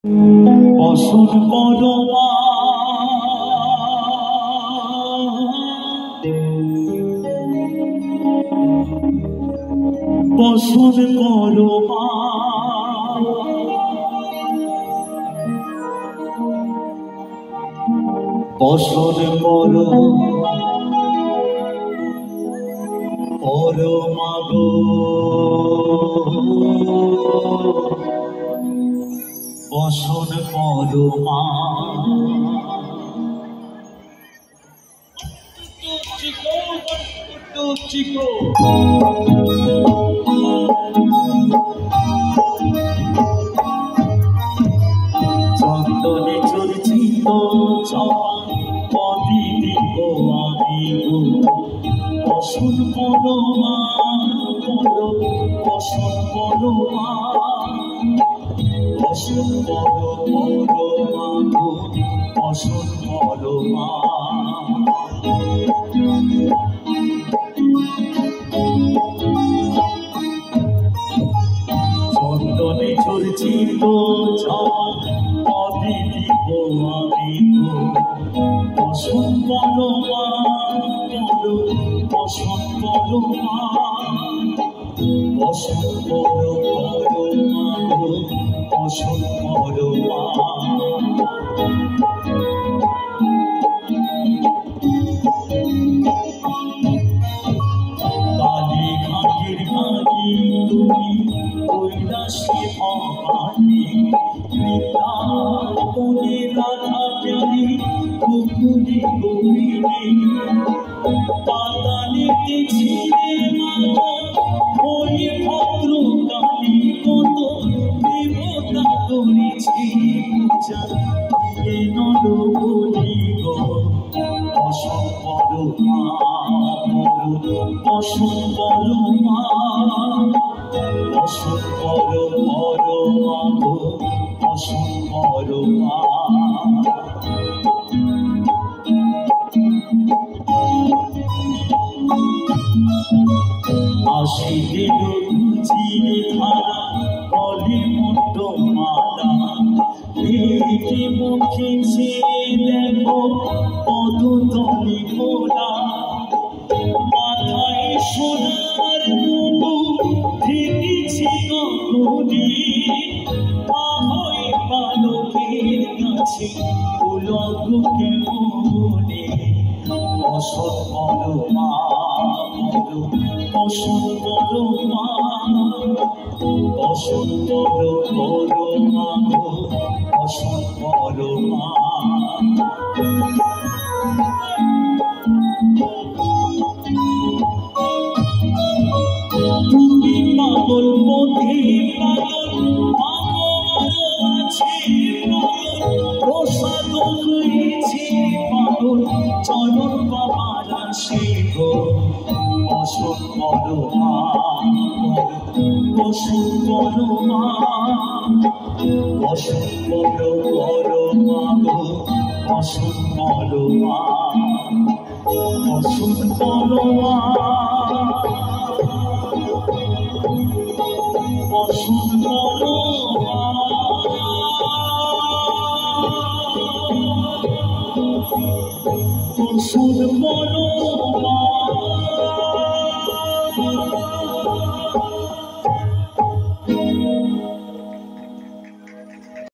বসন পরমা বসন পরমা বসন পরমা গো বসন পরমা চন্দনে চর্চিত পদিদি গো আমি গো বসন পরমা বসন পরমা বসন পরমা গো বসন পরমা চন্দনে চর্চিত পদিদি গো আমি গো বসন পরমা বসন পরমা বসন পরমা গো বসন পরমা কালী ঘাটের ঘাটি তুমি কৈলাসে ভবানী বৃন্দাবনে রাধা প্যারি গোকুলে গোপিনী পাতালেতে ছিলে মাতা ওই ভদ্র কালী কত দেবতা করেছি পূজা দিয়ে নরবলি গো বসন পরমা বসন পরমা বসন পরমা গো বসন পরমা আশিলে রুচিরে ধারা কলে মুন্ড মালা পেটে মুখে ছেড়ে দেখো পদতলে খোলা মাথায় সোনার মুকুট থেকেছে গগনে পাহাড় পালকের কাছে উলঙ্গ কেমনে বসন পরমা বসন পরমা বসন পরমা গো বসন পরমা তুমি পাগল মধ্যে পাগল আছে প্রসাদ হয়েছে পাগল চরণ বাবার আসে গো বসন পরমা বসন পরমা বসন পরমা গো বসন পরমা বসন পরমা বসন পরমা বসন পরমা